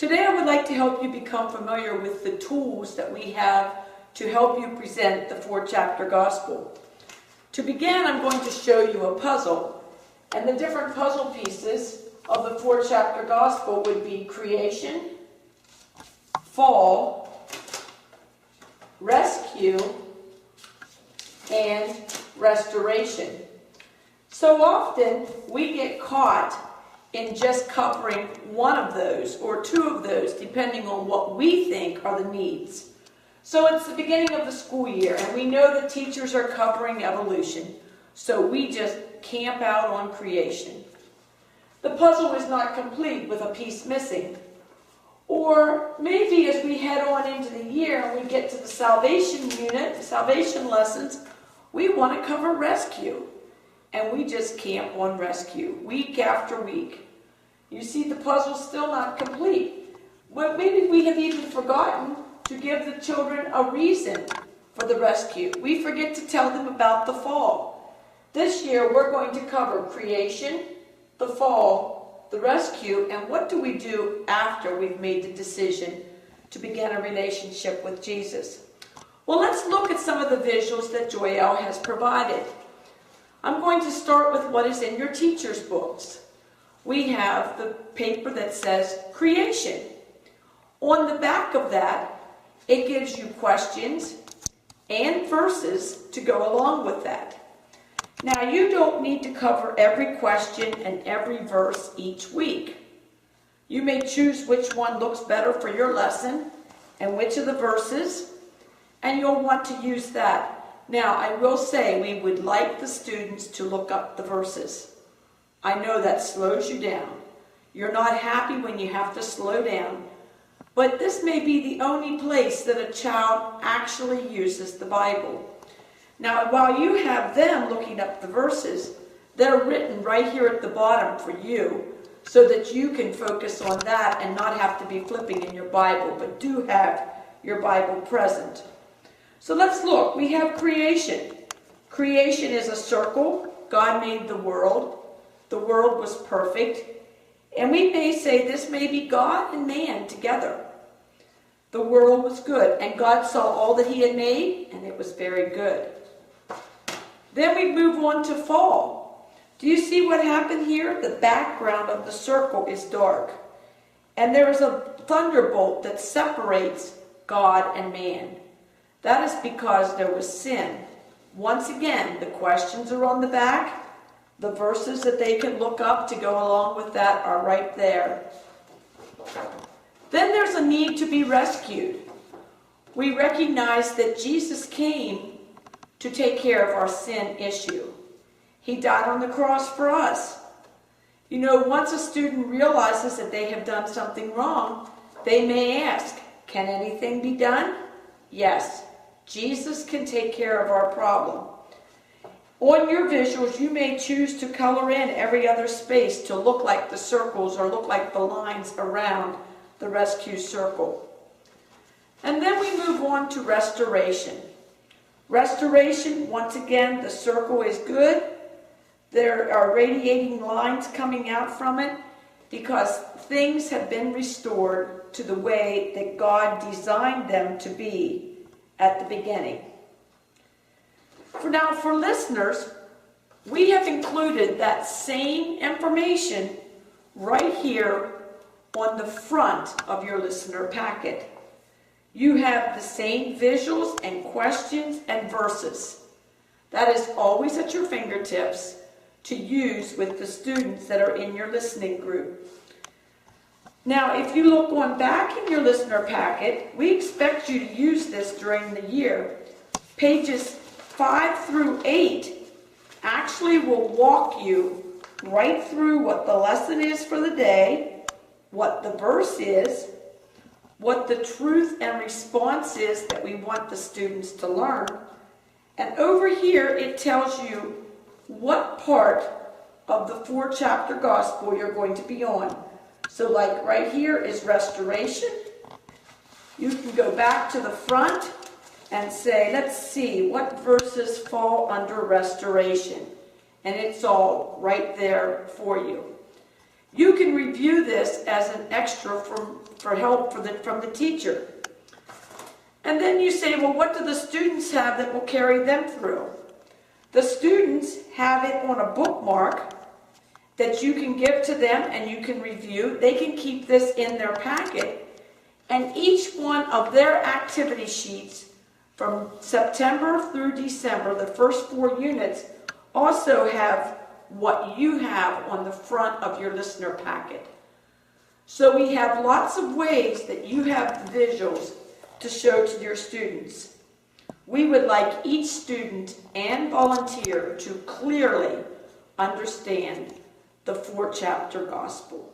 Today I would like to help you become familiar with the tools that we have to help you present the 4-chapter gospel. To begin, I'm going to show you a puzzle, and the different puzzle pieces of the 4-chapter gospel would be creation, fall, rescue, and restoration. So often we get caught in just covering one of those or two of those, depending on what we think are the needs. So it's the beginning of the school year, and we know that teachers are covering evolution, so we just camp out on creation. The puzzle is not complete with a piece missing. Or maybe as we head on into the year and we get to the salvation unit, the salvation lessons, we want to cover rescue. And we just camp on rescue, week after week. You see, the puzzle's still not complete. Well, maybe we have even forgotten to give the children a reason for the rescue. We forget to tell them about the fall. This year, we're going to cover creation, the fall, the rescue, and what do we do after we've made the decision to begin a relationship with Jesus. Well, let's look at some of the visuals that Joelle has provided. I'm going to start with what is in your teacher's books. We have the paper that says creation. On the back of that, it gives you questions and verses to go along with that. Now, you don't need to cover every question and every verse each week. You may choose which one looks better for your lesson and which of the verses, and you'll want to use that. Now, I will say we would like the students to look up the verses. I know that slows you down. You're not happy when you have to slow down, but this may be the only place that a child actually uses the Bible. Now, while you have them looking up the verses, they're written right here at the bottom for you so that you can focus on that and not have to be flipping in your Bible, but do have your Bible present. So let's look. We have creation. Creation is a circle. God made the world. The world was perfect. And we may say this may be God and man together. The world was good, and God saw all that he had made, and it was very good. Then we move on to fall. Do you see what happened here? The background of the circle is dark. And there is a thunderbolt that separates God and man. That is because there was sin. Once again, the questions are on the back. The verses that they can look up to go along with that are right there. Then there's a need to be rescued. We recognize that Jesus came to take care of our sin issue. He died on the cross for us. You know, once a student realizes that they have done something wrong, they may ask, can anything be done? Yes. Jesus can take care of our problem. On your visuals, you may choose to color in every other space to look like the circles or look like the lines around the rescue circle. And then we move on to restoration. Restoration, once again, the circle is good. There are radiating lines coming out from it because things have been restored to the way that God designed them to be at the beginning. For listeners, we have included that same information right here on the front of your listener packet. You have the same visuals and questions and verses. That is always at your fingertips to use with the students that are in your listening group. Now, if you look on back in your listener packet, we expect you to use this during the year. Pages 5 through 8 actually will walk you right through what the lesson is for the day, what the verse is, what the truth and response is that we want the students to learn. And over here, it tells you what part of the 4-chapter gospel you're going to be on. So like right here is restoration. You can go back to the front and say, let's see, what verses fall under restoration? And it's all right there for you. You can review this as an extra for help from the teacher. And then you say, well, what do the students have that will carry them through? The students have it on a bookmark that you can give to them and you can review. They can keep this in their packet. And each one of their activity sheets from September through December, the first 4 units, also have what you have on the front of your listener packet. So we have lots of ways that you have visuals to show to your students. We would like each student and volunteer to clearly understand the 4-chapter gospel.